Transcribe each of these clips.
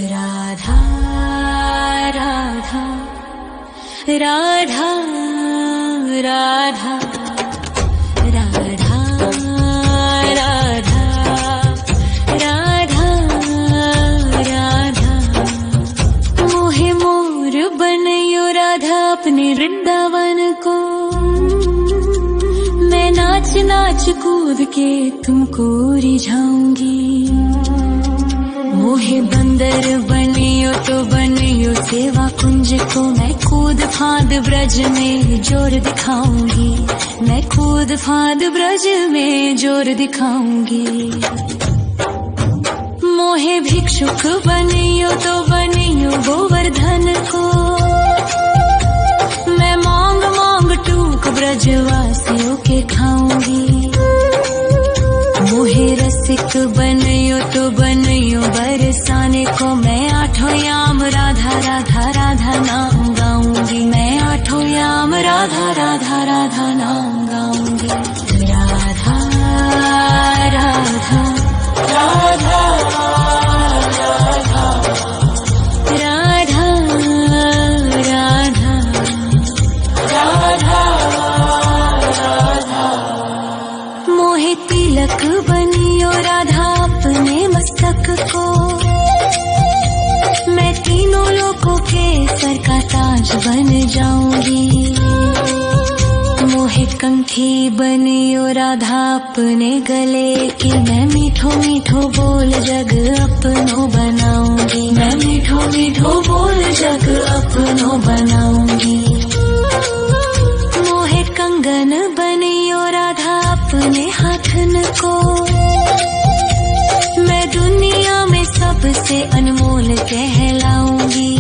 राधा राधा राधा राधा राधा राधा राधा राधा मोहे मोर बनयो राधा अपने वृंदावन को। मैं नाच नाच कूद के तुमको रिझाऊंगी। मोहे बंदर बनियो तो बनियो सेवा कुंज को। मैं कूद फांद ब्रज में जोर दिखाऊंगी। मैं कूद फांद ब्रज में जोर दिखाऊंगी। मोहे भिक्षुक बनियो तो बनियो गोवर्धन को। मैं मांग मांग टूक ब्रजवासियों के खाऊंगी। मोहे रसिक बनयो तो बनयो बरसाने को। मैं आठों याम राधा राधा राधा नाम गाऊंगी। मैं आठों याम राधा राधा राधा नाम गाऊंगी। राधा राधा राधा राधा राधा राधा राधा। मोहे तिलक बनियो राधा अपने मस्तक को। मैं तीनों लोगों के सर का ताज बन जाऊंगी। मोहे कंठी बनियो राधा अपने गले की। मैं मीठो मीठो बोल जग अपनो बनाऊंगी। मैं मीठो मीठो बोल जग अपनो बनाऊंगी। मोहे कंगन बनियो राधा अपने हाथन को। मैं दुनिया में सबसे अनमोल कहलाऊंगी।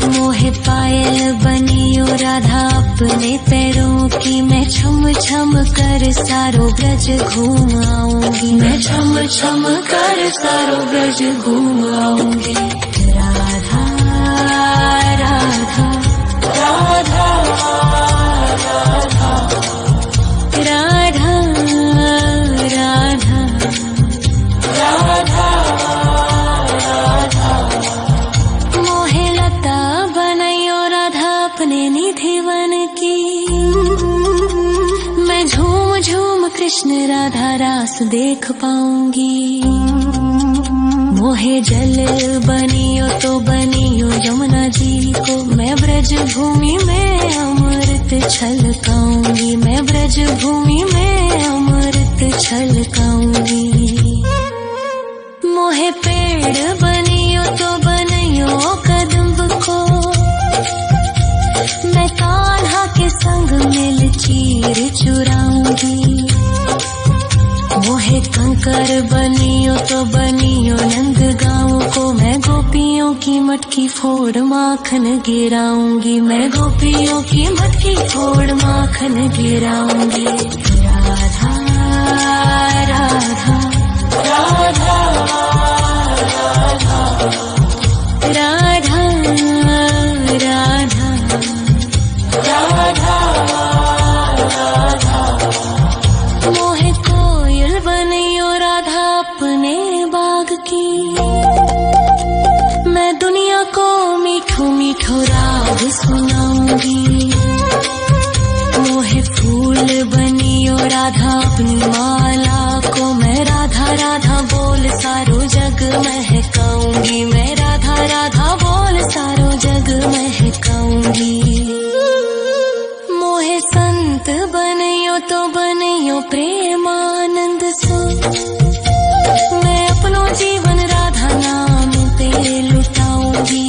मोहे पायल बनियो राधा अपने पैरों की। मैं छम छम कर सारो ब्रज घूम आऊंगी। मैं छम छम कर सारो ब्रज घूम आऊंगी। राधा राधा राधा राधा राधा राधा राधा। मोहे लता बनयो राधा अपने निधि वन की। मैं झूम झूम कृष्ण राधा रास देख पाऊंगी। मोहे जल बनियो तो बनियो यमुना जी को। मैं ब्रज भूमि में अमृत छलकाऊंगी। मैं ब्रज भूमि में अमृत छलकाऊंगी। मोहे पेड़ बनियो तो बनियो कदम्ब को। मैं कान्हा के संग मिल चीर चुराऊंगी। मोहे कंकर बनियो तो बनियो नंद गाँव को। मैं गोपियों की मटकी फोड़ माखन गिराऊंगी। मैं गोपियों की मटकी फोड़ माखन गिराऊंगी। राधा राधा राधा राधा राधा राधा राधा। मोहे कोयल बनियो राधा अपने बाग की। मैं दुनिया को मीठो मीठो राग सुनाऊंगी। मोहे फूल बनियो राधा अपनी माला को। मैं राधा राधा बोल सारो जग महकाऊंगी। मैं राधा राधा बोल सारो जग महकाऊंगी। मोहे संत बनियो तो बनियो प्रेमानंद सो। मैं अपनो जीवन राधा नाम पे लुटाऊंगी।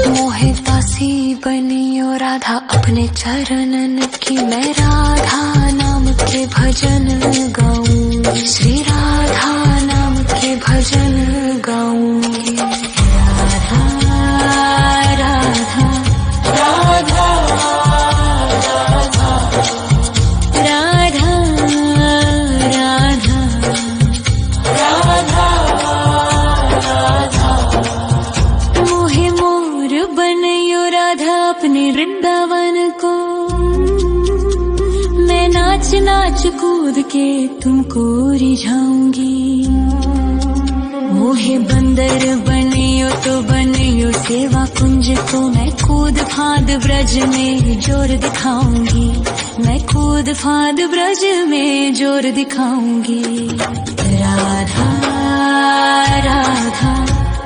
मोहे दासी बनियो राधा अपने चरणन की। मैं राधा नाम के भजन गाऊंगी। श्री राधा नाम के भजन गाऊंगी। राधा राधा राधा राधा राधा राधा राधा। मोहे मोर बनयो राधा अपने वृंदावन को। मैं नाच नाच कूद के तुमको रिझाऊंगी। मोहे बंदर बनियो तो बनियो सेवा कुंज को मैं कूद फाद ब्रज में जोर दिखाऊंगी, मैं कूद फाद ब्रज में जोर दिखाऊंगी। राधा राधा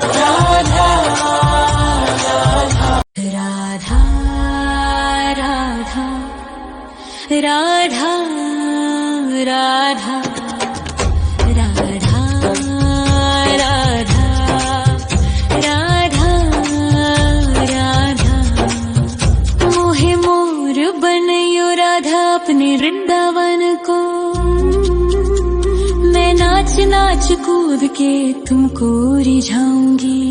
राधा राधा राधा राधा राधा राधा राधा राधा राधा मोहे मोर बनयो राधा अपने वृंदावन को, मैं नाच नाच कूद के तुमको रिझाऊंगी।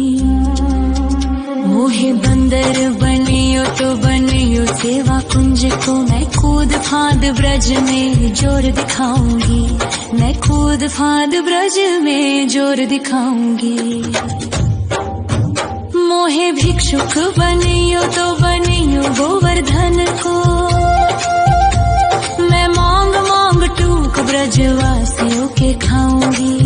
मोहे बंदर बनियो तो बनियो सेवा कुंज को मैं कूद फाद ब्रज में जोर दिखाऊंगी, मैं कूद फाद ब्रज में जोर दिखाऊंगी। मोहे भिक्षुक बनियो तो बनियो गोवर्धन को, मैं मांग मांग टूक ब्रजवासियों के खाऊंगी।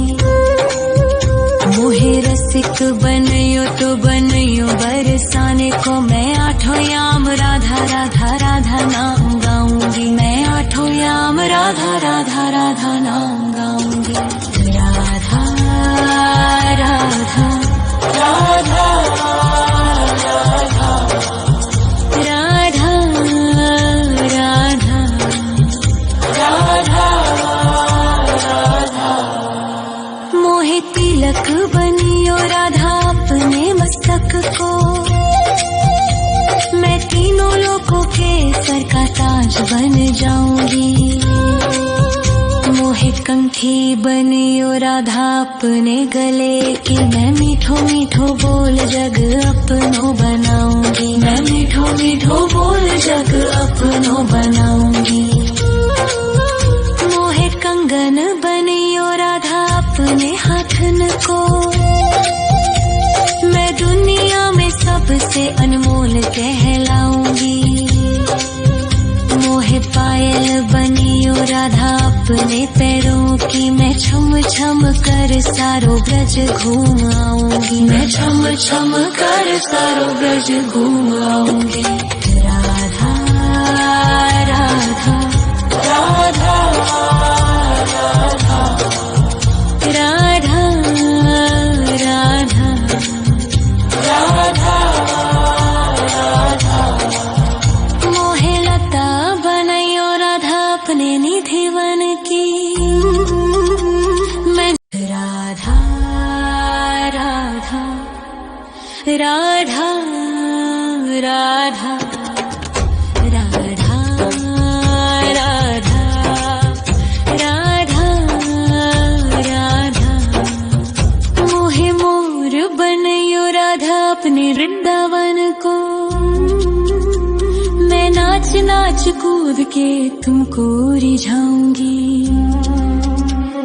मोहे रसिक बनियो तो बनियो बरसाने को, मैं आठों याम राधा राधा राधा नाम गाऊंगी, मैं आठों याम राधा राधा राधा नाम गाऊंगी। राधा राधा राधा राधा राधा राधा राधा मोहे तिलक बनियो राधा अपने मस्तक को, मैं तीनों लोकों के सर का ताज बन जाऊंगी। मोहे कंठी बनियो राधा अपने गले की, मैं मीठो मीठो बोल जग अपनो बनाऊंगी, मैं मीठो मीठो बोल जग अपनो बनाऊंगी। मोहे कंगन बनियो राधा अपने हाथन को, मैं दुनिया में सबसे अनमोल कहलाऊंगी। मोहे पायल बनियो राधा अपने पैरों की, मैं छम छम कर सारो ब्रज घूम आऊंगी, मैं छम छम कर सारो ब्रज घूम आऊंगी। राधा राधा राधा राधा राधा राधा राधा मोहे लता बनयो राधा अपने निधिवन की, मैं राधा राधा राधा राधा राधा राधा राधा राधा मोहे मोर बनयो राधा अपने वृंदावन को, मैं नाच नाच कूद के तुमको रिझाऊंगी।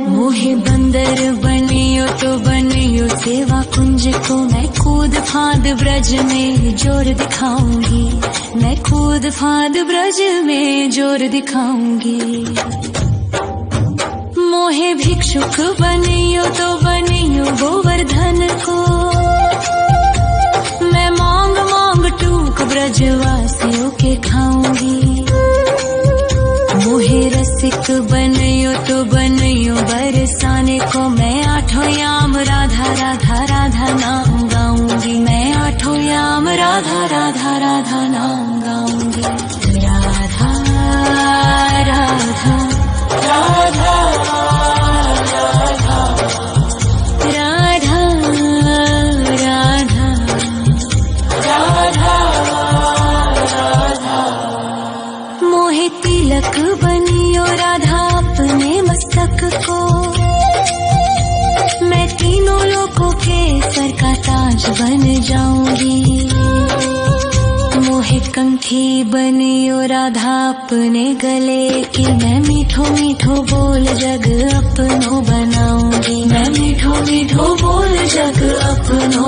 मोहे बंदर बनियो तो बनियो सेवा कुंज को, मैं कूद फाद ब्रज में जोर दिखाऊंगी, मैं कूद फाद ब्रज में जोर दिखाऊंगी। मोहे भिक्षुक बनियो तो बनियो गोवर्धन को, मैं मांग मांग टूक ब्रजवासियों के खाऊंगी। मोहे रसिक बनियो तो बनियो बरसाने को, मैं आठों याम राधा राधा राधा नाम गाऊंगी, मैं आठों याम राधा राधा राधा नाम गाऊंगी। राधा राधा राधा राधा राधा राधा राधा राधा मोहे तिलक बनियो राधा अपने मस्तक को, मैं तीनों लोकों के सर का ताज बन जाऊंगी। मोहे कंठी बनियो राधा अपने गले की, मैं मीठो मीठो बोल जग अपनो बनाऊंगी, मैं मीठो मीठो बोल जग अपनो